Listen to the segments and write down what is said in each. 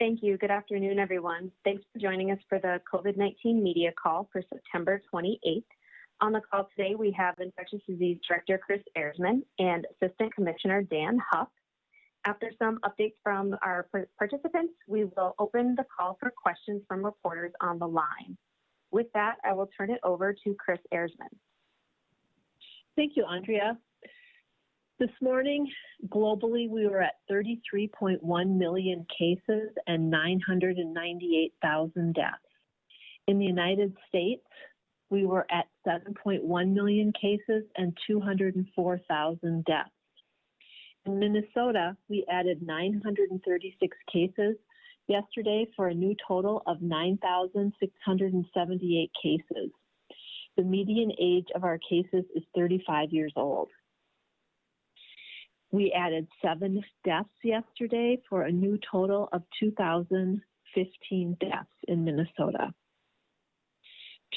Thank you. Good afternoon, everyone. Thanks for joining us for the COVID-19 media call for September 28th. On the call today, we have Infectious Disease Director Chris Erzman and Assistant Commissioner Dan Huff. After some updates from our participants, we will open the call for questions from reporters on the line. With that, I will turn it over to Chris Erzman. Thank you, Andrea. This morning, globally, we were at 33.1 million cases and 998,000 deaths. In the United States, we were at 7.1 million cases and 204,000 deaths. In Minnesota, we added 936 cases yesterday for a new total of 9,678 cases. The median age of our cases is 35 years old. We added 7 deaths yesterday for a new total of 2,015 deaths in Minnesota.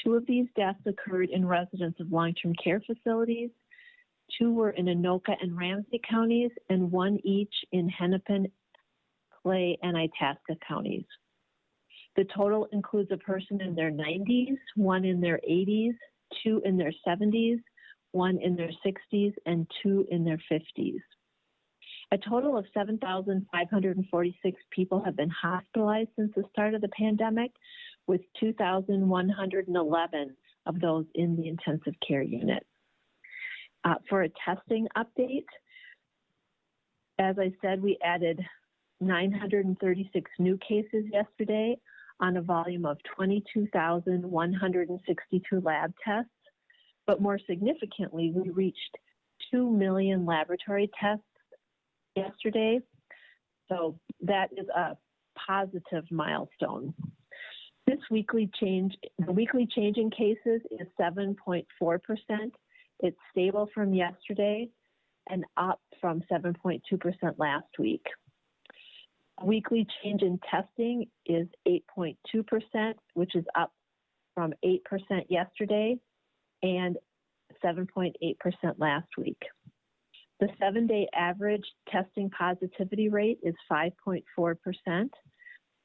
2 of these deaths occurred in residents of long-term care facilities, 2 were in Anoka and Ramsey counties, and 1 each in Hennepin, Clay, and Itasca counties. The total includes a person in their 90s, 1 in their 80s, 2 in their 70s, 1 in their 60s, and 2 in their 50s. A total of 7,546 people have been hospitalized since the start of the pandemic, with 2,111 of those in the intensive care unit. For a testing update, as I said, we added 936 new cases yesterday on a volume of 22,162 lab tests. But more significantly, we reached 2 million laboratory tests yesterday. So that is a positive milestone. The weekly change in cases is 7.4%. It's stable from yesterday and up from 7.2% last week. Weekly change in testing is 8.2%, which is up from 8% yesterday and 7.8% last week. The 7-day average testing positivity rate is 5.4%.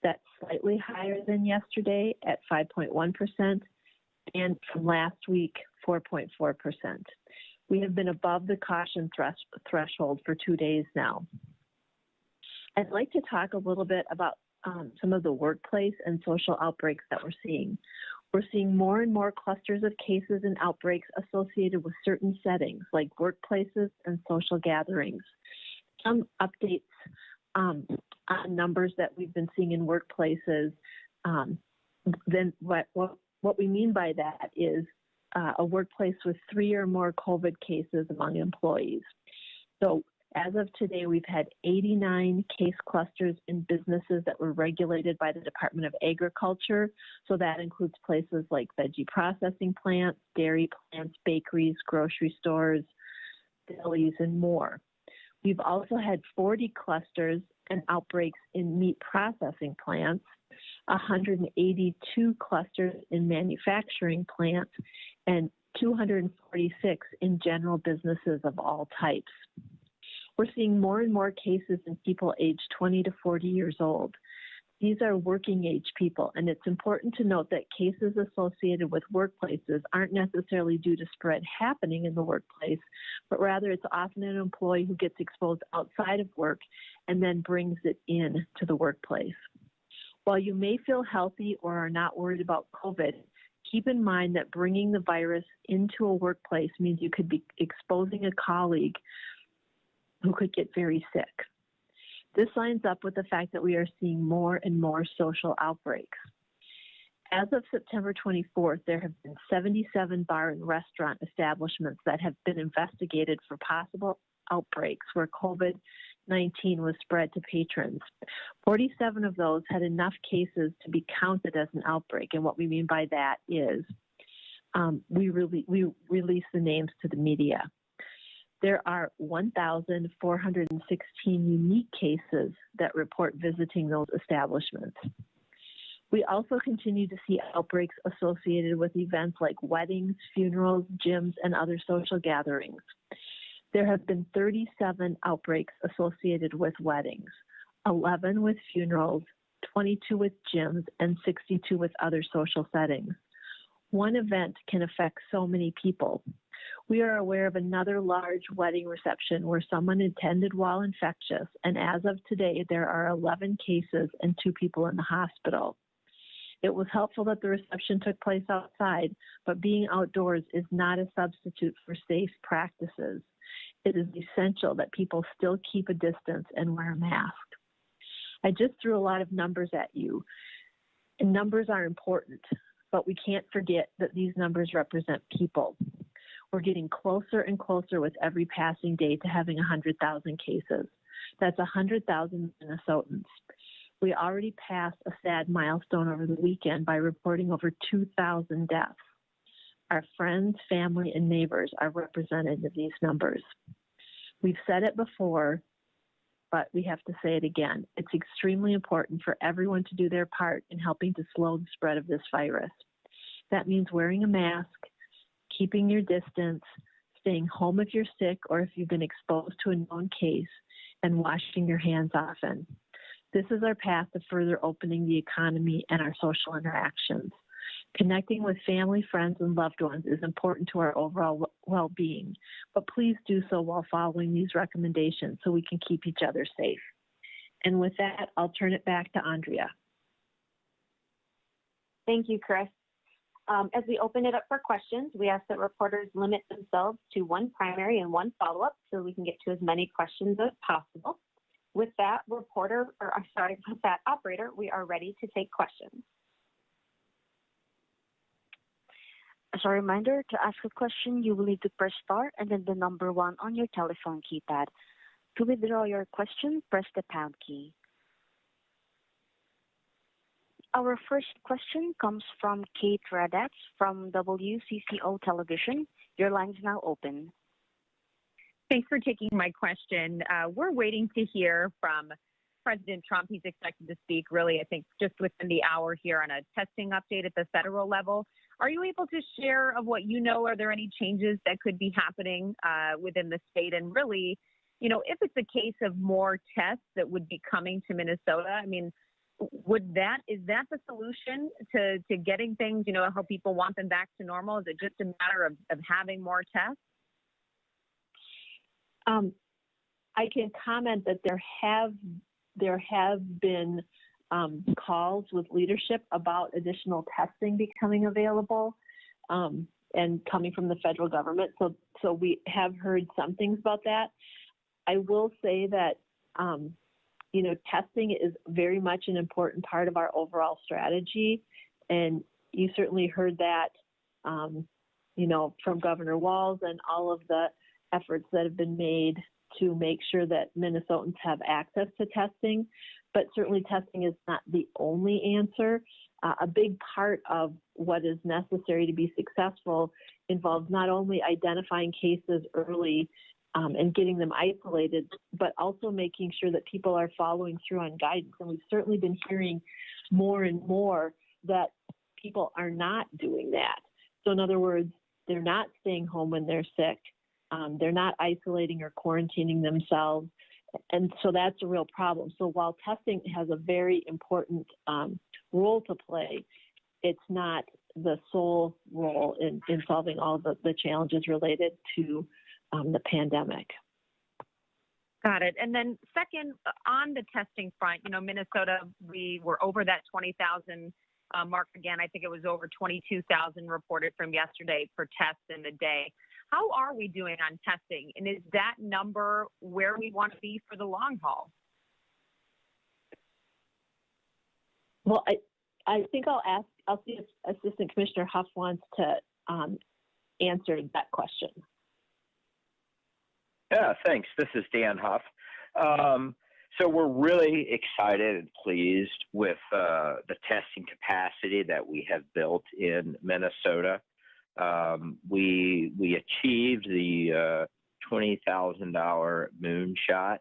That's slightly higher than yesterday at 5.1%, and from last week, 4.4%. We have been above the caution threshold for 2 days now. I'd like to talk a little bit about some of the workplace and social outbreaks that we're seeing. We're seeing more and more clusters of cases and outbreaks associated with certain settings like workplaces and social gatherings. Some updates on numbers that we've been seeing in workplaces. Then what we mean by that is a workplace with 3 or more COVID cases among employees. So as of today, we've had 89 case clusters in businesses that were regulated by the Department of Agriculture. So that includes places like veggie processing plants, dairy plants, bakeries, grocery stores, delis, and more. We've also had 40 clusters and outbreaks in meat processing plants, 182 clusters in manufacturing plants, and 246 in general businesses of all types. We're seeing more and more cases in people aged 20 to 40 years old. These are working age people, and it's important to note that cases associated with workplaces aren't necessarily due to spread happening in the workplace, but rather it's often an employee who gets exposed outside of work and then brings it in to the workplace. While you may feel healthy or are not worried about COVID, keep in mind that bringing the virus into a workplace means you could be exposing a colleague who could get very sick. This lines up with the fact that we are seeing more and more social outbreaks. As of September 24th, there have been 77 bar and restaurant establishments that have been investigated for possible outbreaks where COVID-19 was spread to patrons. 47 of those had enough cases to be counted as an outbreak, and what we mean by that is we release the names to the media. There are 1,416 unique cases that report visiting those establishments. We also continue to see outbreaks associated with events like weddings, funerals, gyms, and other social gatherings. There have been 37 outbreaks associated with weddings, 11 with funerals, 22 with gyms, and 62 with other social settings. One event can affect so many people. We are aware of another large wedding reception where someone attended while infectious, and as of today, there are 11 cases and 2 people in the hospital. It was helpful that the reception took place outside, but being outdoors is not a substitute for safe practices. It is essential that people still keep a distance and wear a mask. I just threw a lot of numbers at you, and numbers are important, but we can't forget that these numbers represent people. We're getting closer and closer with every passing day to having 100,000 cases. That's 100,000 Minnesotans. We already passed a sad milestone over the weekend by reporting over 2,000 deaths. Our friends, family, and neighbors are represented in these numbers. We've said it before, but we have to say it again. It's extremely important for everyone to do their part in helping to slow the spread of this virus. That means wearing a mask, keeping your distance, staying home if you're sick or if you've been exposed to a known case, and washing your hands often. This is our path to further opening the economy and our social interactions. Connecting with family, friends, and loved ones is important to our overall well-being, but please do so while following these recommendations so we can keep each other safe. And with that, I'll turn it back to Andrea. Thank you, Chris. As we open it up for questions, we ask that reporters limit themselves to one primary and one follow-up so we can get to as many questions as possible. With that, operator, we are ready to take questions. As a reminder, to ask a question, you will need to press star and then the number 1 on your telephone keypad. To withdraw your question, press the pound key. Our first question comes from Kate Raddatz from WCCO Television. Your line is now open. Thanks for taking my question. We're waiting to hear from President Trump. He's expected to speak really, I think, just within the hour here on a testing update at the federal level. Are you able to share of what you know? Are there any changes that could be happening within the state? And really, you know, if it's a case of more tests that would be coming to Minnesota, I mean, is that the solution to getting things, you know, how people want them back to normal? Is it just a matter of having more tests? I can comment that there have been calls with leadership about additional testing becoming available and coming from the federal government. So we have heard some things about that. I will say that you know, testing is very much an important part of our overall strategy, and you certainly heard that you know, from Governor Walz and all of the efforts that have been made to make sure that Minnesotans have access to testing. But certainly testing is not the only answer. A big part of what is necessary to be successful involves not only identifying cases early and getting them isolated, but also making sure that people are following through on guidance. And we've certainly been hearing more and more that people are not doing that. So in other words, they're not staying home when they're sick. They're not isolating or quarantining themselves. And so that's a real problem. So while testing has a very important role to play, it's not the sole role in solving all the challenges related to the pandemic. Got it. And then second, on the testing front, you know, Minnesota, we were over that 20,000 mark again. I think it was over 22,000 reported from yesterday for tests in the day. How are we doing on testing? And is that number where we want to be for the long haul? Well, I think I'll see if Assistant Commissioner Huff wants to answer that question. Yeah, thanks. This is Dan Huff. So we're really excited and pleased with the testing capacity that we have built in Minnesota. We achieved the $20,000 moonshot,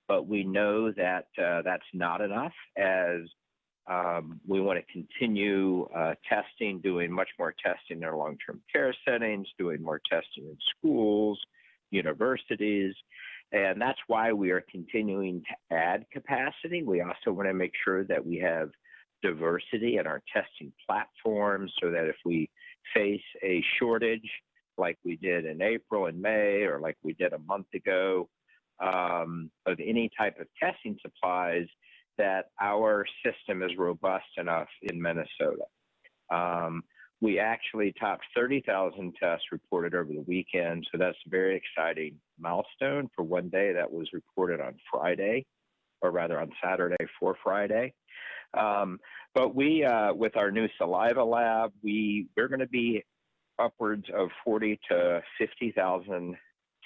but we know that that's not enough, as we want to continue testing, doing much more testing in our long-term care settings, doing more testing in schools, universities, And that's why we are continuing to add capacity. We also want to make sure that we have diversity in our testing platforms so that if we face a shortage like we did in April and May, or like we did a month ago, of any type of testing supplies, that our system is robust enough in Minnesota. We actually topped 30,000 tests reported over the weekend, so that's a very exciting milestone for one day. That was reported on Friday, or rather on Saturday for Friday. But we, with our new saliva lab, we're going to be upwards of 40 to 50,000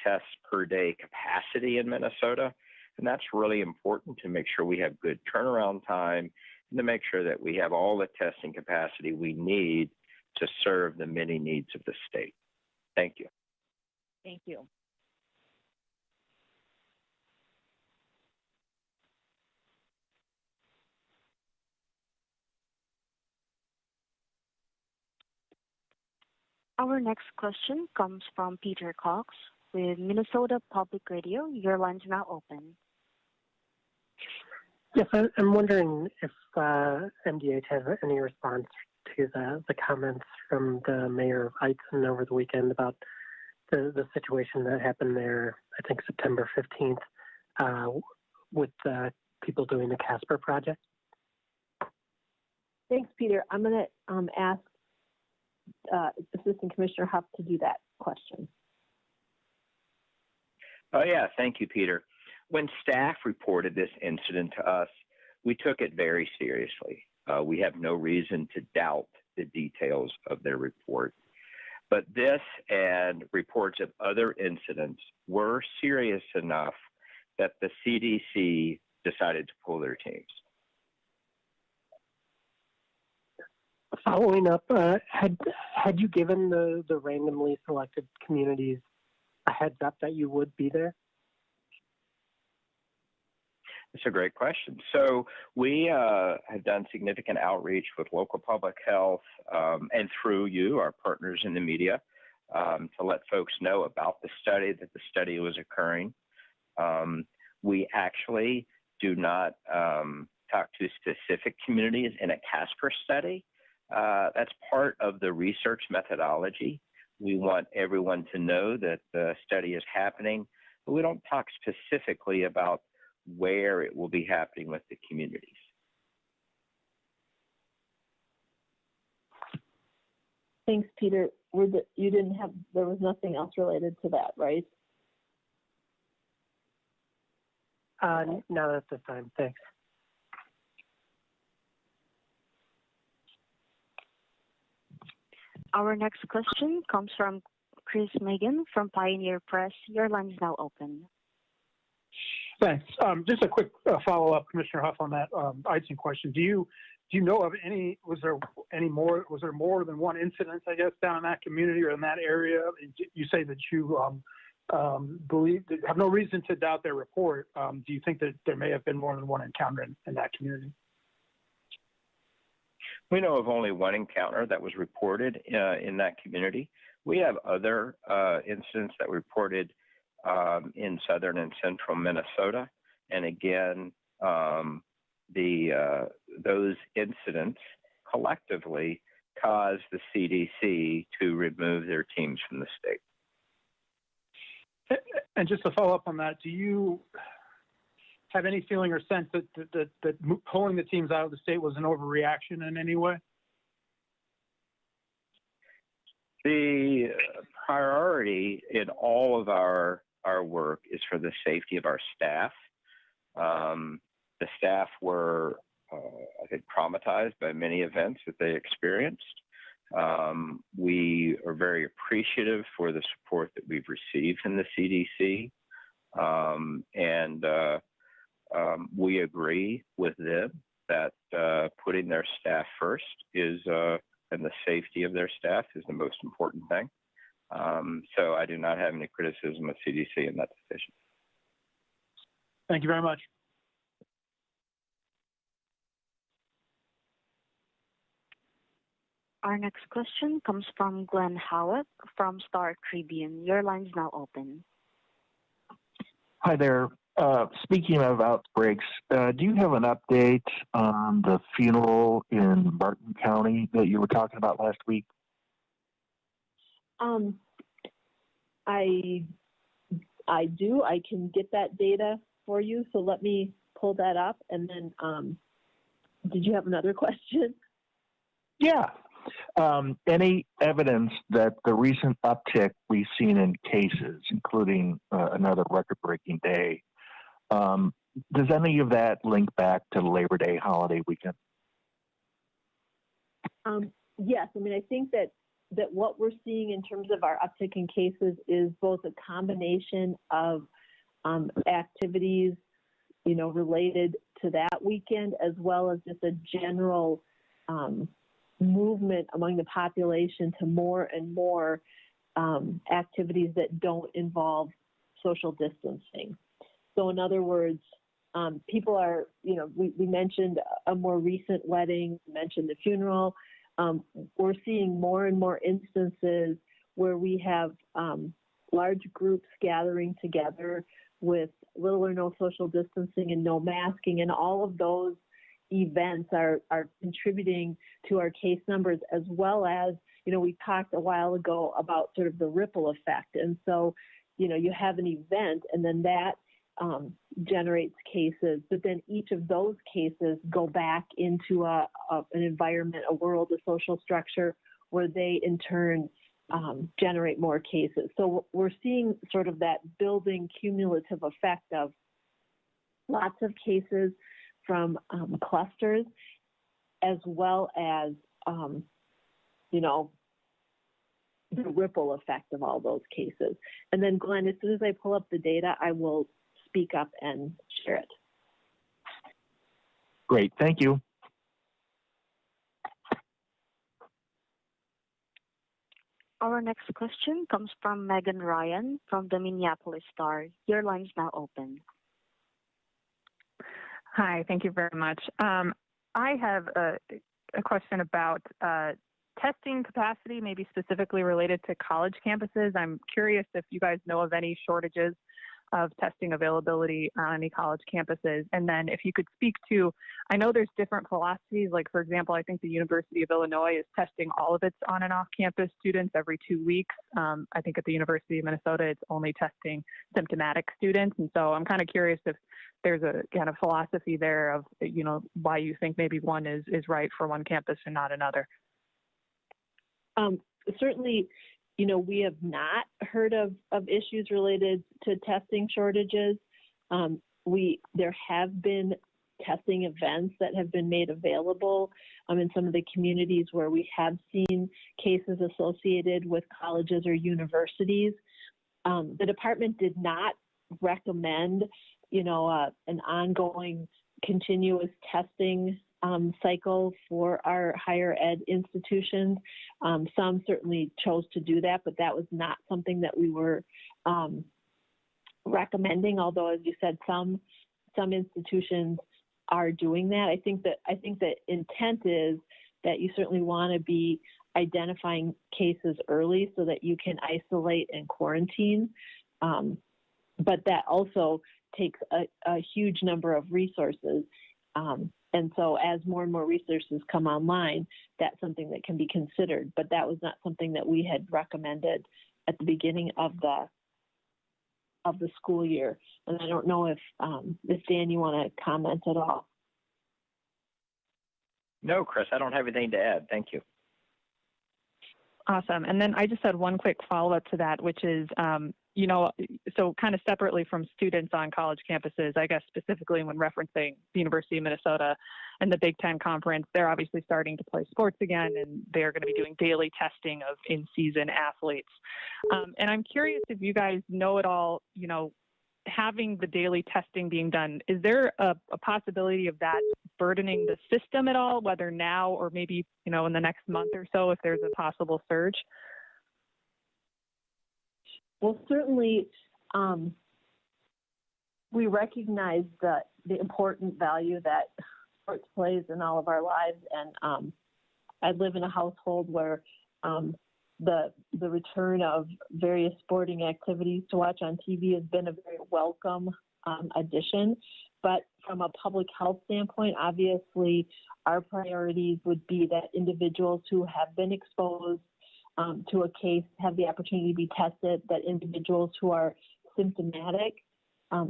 tests per day capacity in Minnesota. And that's really important to make sure we have good turnaround time and to make sure that we have all the testing capacity we need to serve the many needs of the state. Thank you. Thank you. Our next question comes from Peter Cox with Minnesota Public Radio. Your line's now open. Yes, I'm wondering if MDH has any response to the comments from the mayor of Eitzen over the weekend about the situation that happened there, I think September 15th, with people doing the Casper project. Thanks, Peter. I'm going to ask Assistant Commissioner Huff to do that question. Oh, yeah. Thank you, Peter. When staff reported this incident to us, we took it very seriously. We have no reason to doubt the details of their report. But this and reports of other incidents were serious enough that the CDC decided to pull their teams. Following up, had you given the randomly selected communities a heads up that you would be there? It's a great question. So we have done significant outreach with local public health and through you, our partners in the media, to let folks know about the study, that the study was occurring. We actually do not talk to specific communities in a Casper study. That's part of the research methodology. We want everyone to know that the study is happening, but we don't talk specifically about where it will be happening with the communities. Thanks, Peter. There was nothing else related to that, right? Not at this time, thanks. Our next question comes from Chris Megan from Pioneer Press. Your line is now open. Thanks. Just a quick follow-up, Commissioner Huff, on that Eitzen question. Do you know of any? Was there more than one incident, I guess, down in that community or in that area? You say that you have no reason to doubt their report. Do you think that there may have been more than one encounter in that community? We know of only one encounter that was reported in that community. We have other incidents that were reported in southern and central Minnesota. And again, those incidents collectively caused the CDC to remove their teams from the state. And just to follow up on that, do you have any feeling or sense that pulling the teams out of the state was an overreaction in any way? The priority in all of our work is for the safety of our staff. The staff were, I think, traumatized by many events that they experienced. We are very appreciative for the support that we've received from the CDC. We agree with them that putting their staff first and the safety of their staff is the most important thing. So I do not have any criticism of CDC in that decision. Thank you very much. Our next question comes from Glenn Howitt from Star Tribune. Your line is now open. Hi there. Speaking of outbreaks, do you have an update on the funeral in Barton County that you were talking about last week? I do. I can get that data for you. So let me pull that up. And then, did you have another question? Yeah. Any evidence that the recent uptick we've seen in cases, including another record-breaking day, does any of that link back to the Labor Day holiday weekend? Yes. I mean, I think that what we're seeing in terms of our uptick in cases is both a combination of activities, related to that weekend, as well as just a general movement among the population to more and more activities that don't involve social distancing. So in other words, people are, we mentioned a more recent wedding, mentioned the funeral. We're seeing more and more instances where we have large groups gathering together with little or no social distancing and no masking, and all of those events are contributing to our case numbers, as well as, we talked a while ago about sort of the ripple effect. And so, you have an event and then that generates cases, but then each of those cases go back into an environment, a world, a social structure where they in turn generate more cases. So we're seeing sort of that building cumulative effect of lots of cases from clusters, as well as, the ripple effect of all those cases. And then Glenn, as soon as I pull up the data, I will speak up and share it. Great, thank you. Our next question comes from Megan Ryan from the Minneapolis Star. Your line is now open. Hi, thank you very much. I have a question about testing capacity, maybe specifically related to college campuses. I'm curious if you guys know of any shortages of testing availability on any college campuses. And then if you could speak to, I know there's different philosophies, like for example, I think the University of Illinois is testing all of its on and off campus students every 2 weeks. I think at the University of Minnesota, it's only testing symptomatic students. And so I'm kind of curious if there's a kind of philosophy there of, why you think maybe one is right for one campus and not another. Certainly, we have not heard of issues related to testing shortages. There have been testing events that have been made available in some of the communities where we have seen cases associated with colleges or universities. The department did not recommend, an ongoing continuous testing cycle for our higher ed institutions. Some certainly chose to do that, but that was not something that we were recommending. Although, as you said, some institutions are doing that. I think the intent is that you certainly want to be identifying cases early so that you can isolate and quarantine. But that also takes a huge number of resources. And so as more and more resources come online, that's something that can be considered. But that was not something that we had recommended at the beginning of the school year. And I don't know if Dan, you want to comment at all? No, Chris, I don't have anything to add. Thank you. Awesome. And then I just had one quick follow-up to that, which is, so kind of separately from students on college campuses, I guess specifically when referencing the University of Minnesota and the Big Ten Conference, they're obviously starting to play sports again, and they're going to be doing daily testing of in-season athletes. And I'm curious if you guys know at all, having the daily testing being done, is there a possibility of that burdening the system at all, whether now or maybe, in the next month or so, if there's a possible surge? Well, certainly we recognize the important value that sports plays in all of our lives. And I live in a household where the return of various sporting activities to watch on TV has been a very welcome addition. But from a public health standpoint, obviously, our priorities would be that individuals who have been exposed to a case have the opportunity to be tested, that individuals who are symptomatic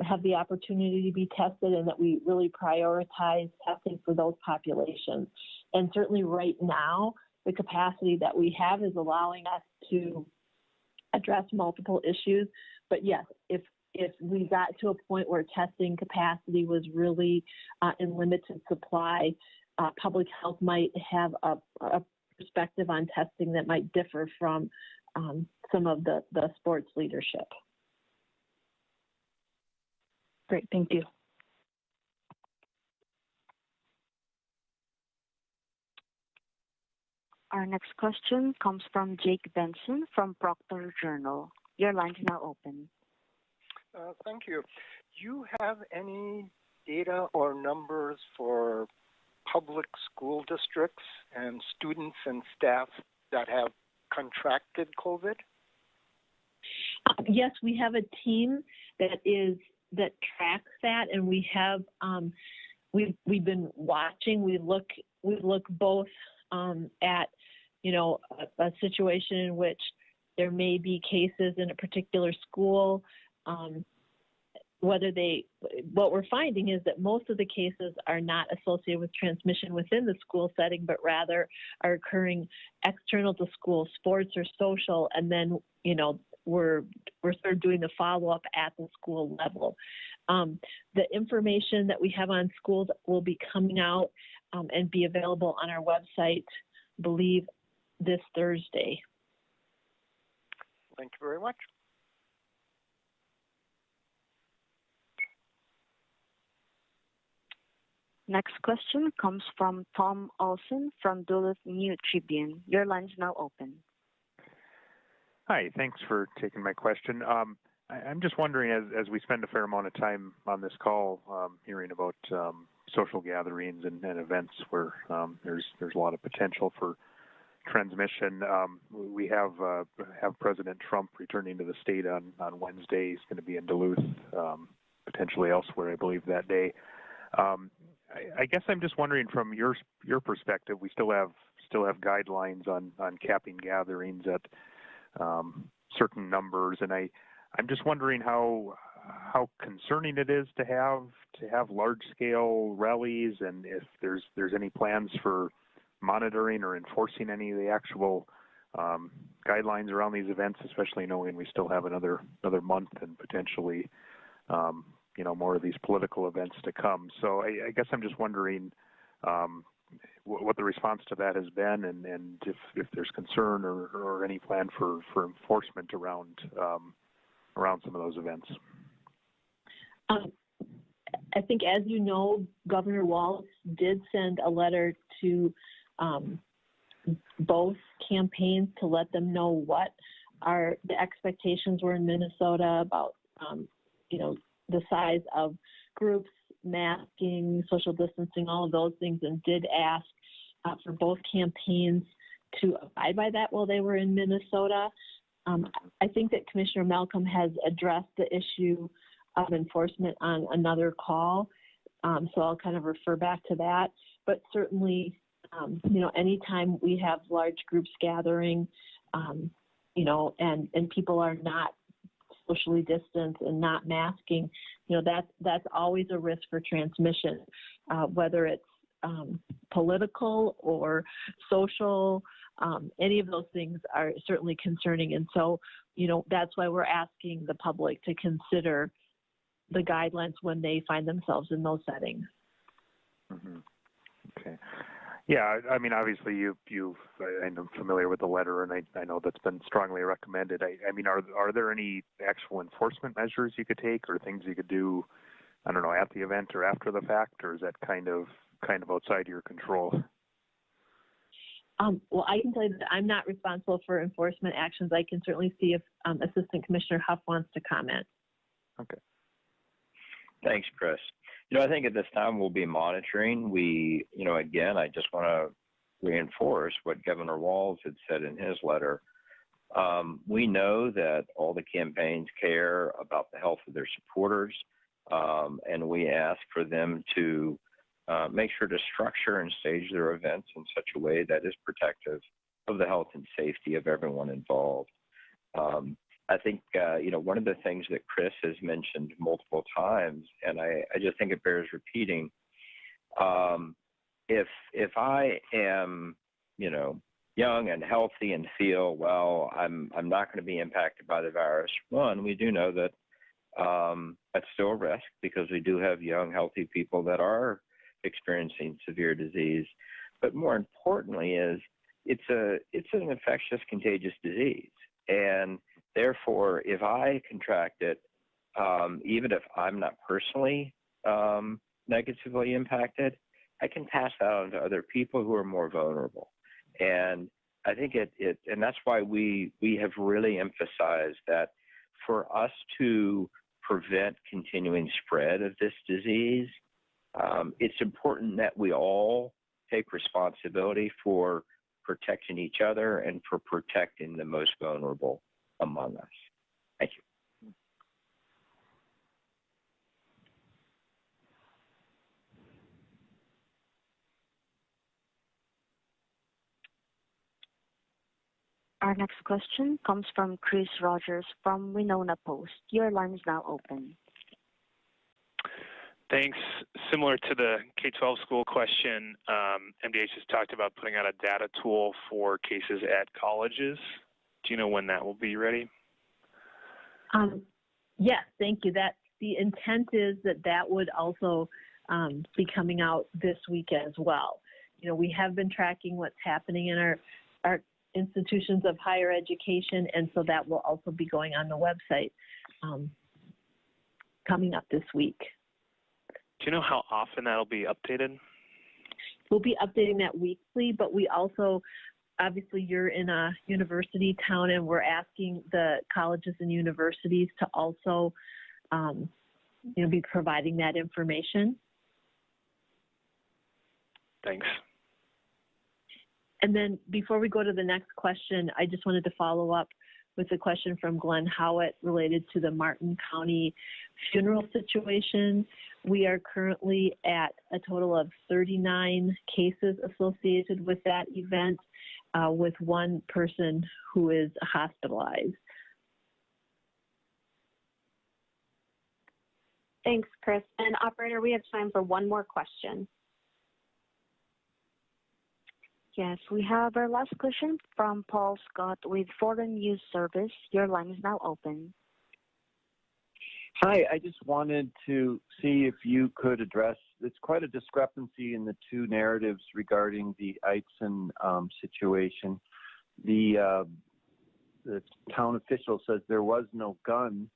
have the opportunity to be tested, and that we really prioritize testing for those populations. And certainly right now, the capacity that we have is allowing us to address multiple issues. But yes, if we got to a point where testing capacity was really in limited supply, public health might have a perspective on testing that might differ from some of the sports leadership. Great, thank you. Our next question comes from Jake Benson from Proctor Journal. Your line is now open. Thank you. Do you have any data or numbers for public school districts and students and staff that have contracted COVID? Yes, we have a team that tracks that, and we have we've been watching. We look both at a situation in which there may be cases in a particular school. What we're finding is that most of the cases are not associated with transmission within the school setting, but rather are occurring external to school, sports or social, and then we're sort of doing the follow-up at the school level. The information that we have on schools will be coming out and be available on our website, I believe, this Thursday. Thank you very much. Next question comes from Tom Olson from Duluth New Tribune. Your line is now open. Hi, thanks for taking my question. I'm just wondering, as we spend a fair amount of time on this call hearing about social gatherings and events where there's a lot of potential for transmission, we have President Trump returning to the state on Wednesday. He's going to be in Duluth, potentially elsewhere, I believe, that day. I guess I'm just wondering, from your perspective, we still have guidelines on capping gatherings at certain numbers, and I'm just wondering how concerning it is to have large scale rallies, and if there's any plans for monitoring or enforcing any of the actual guidelines around these events, especially knowing we still have another month and potentially more of these political events to come. So I guess I'm just wondering what the response to that has been, and if there's concern or any plan for enforcement around some of those events. I think, as you know, Governor Walz did send a letter to both campaigns to let them know what the expectations were in Minnesota about the size of groups, masking, social distancing, all of those things, and did ask for both campaigns to abide by that while they were in Minnesota. I think that Commissioner Malcolm has addressed the issue of enforcement on another call, so I'll kind of refer back to that. But certainly, anytime we have large groups gathering, and people are not socially distanced and not masking, that's always a risk for transmission, whether it's political or social. Any of those things are certainly concerning. And so, that's why we're asking the public to consider the guidelines when they find themselves in those settings. Mm-hmm. Okay. Yeah, I mean, obviously I'm familiar with the letter, and I know that's been strongly recommended. I mean, are there any actual enforcement measures you could take, or things you could do, I don't know, at the event or after the fact, or is that kind of outside your control? Well, I can tell you that I'm not responsible for enforcement actions. I can certainly see if Assistant Commissioner Huff wants to comment. Okay. Thanks, Chris. I think at this time we'll be monitoring. Again, I just want to reinforce what Governor Walz had said in his letter We know that all the campaigns care about the health of their supporters, and we ask for them to make sure to structure and stage their events in such a way that is protective of the health and safety of everyone involved. I think, one of the things that Chris has mentioned multiple times, and I just think it bears repeating, if I am, young and healthy and feel, well, I'm not going to be impacted by the virus. One, we do know that that's still a risk because we do have young, healthy people that are experiencing severe disease. But more importantly is it's an infectious, contagious disease. And therefore, if I contract it, even if I'm not personally negatively impacted, I can pass that on to other people who are more vulnerable. And I think and that's why we have really emphasized that for us to prevent continuing spread of this disease, it's important that we all take responsibility for protecting each other and for protecting the most vulnerable among us. Thank you. Our next question comes from Chris Rogers from Winona Post. Your line is now open. Thanks. Similar to the K-12 school question, MDH has talked about putting out a data tool for cases at colleges. Do you know when that will be ready? Yes, thank you. The intent is that would also be coming out this week as well. We have been tracking what's happening in our institutions of higher education, and so that will also be going on the website coming up this week. Do you know how often that'll be updated? We'll be updating that weekly, but we also, obviously you're in a university town, and we're asking the colleges and universities to also be providing that information. Thanks. And then before we go to the next question, I just wanted to follow up with a question from Glenn Howitt related to the Martin County funeral situation. We are currently at a total of 39 cases associated with that event, with one person who is hospitalized. Thanks, Chris. And operator, we have time for one more question. Yes, we have our last question from Paul Scott with Foreign News Service. Your line is now open. Hi, I just wanted to see if you could address, it's quite a discrepancy in the two narratives regarding the Eitzen situation. The town official says there was no gun.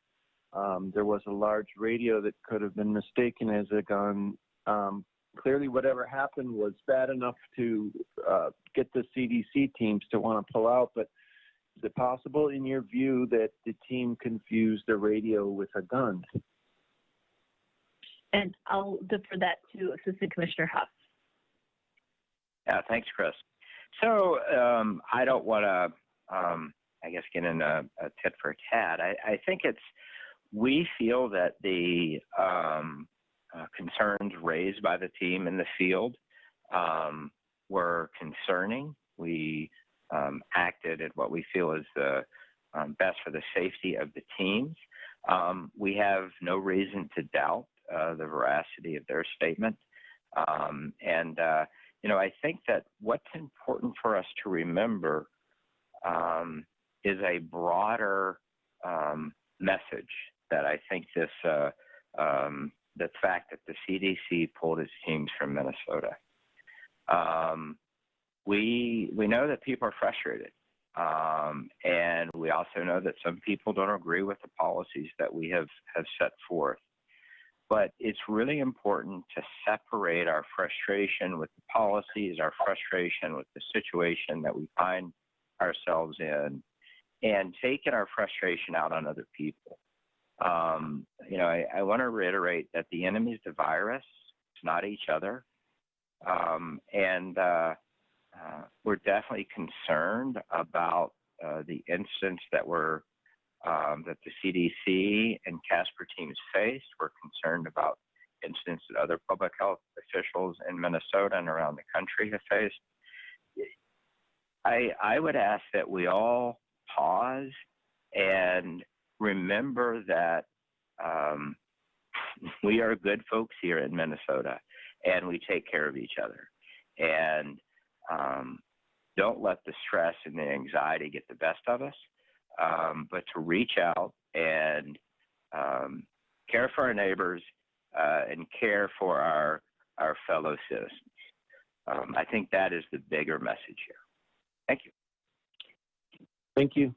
There was a large radio that could have been mistaken as a gun. Clearly, whatever happened was bad enough to get the CDC teams to want to pull out, but is it possible, in your view, that the team confused the radio with a gun? And I'll defer that to Assistant Commissioner Huff. Yeah, thanks, Chris. So I don't want to, get in a tit for tat. I think we feel that the concerns raised by the team in the field were concerning. We acted at what we feel is the best for the safety of the teams. We have no reason to doubt the veracity of their statement. I think that what's important for us to remember is a broader message that I think the fact that the CDC pulled its teams from Minnesota. We know that people are frustrated, and we also know that some people don't agree with the policies that we have set forth. But it's really important to separate our frustration with the policies, our frustration with the situation that we find ourselves in, and taking our frustration out on other people. I want to reiterate that the enemy is the virus, it's not each other. We're definitely concerned about the incidents that were that the CDC and Casper teams faced. We're concerned about incidents that other public health officials in Minnesota and around the country have faced. I would ask that we all pause and remember that we are good folks here in Minnesota, and we take care of each other. And don't let the stress and the anxiety get the best of us, but to reach out and care for our neighbors and care for our fellow citizens. I think that is the bigger message here. Thank you. Thank you.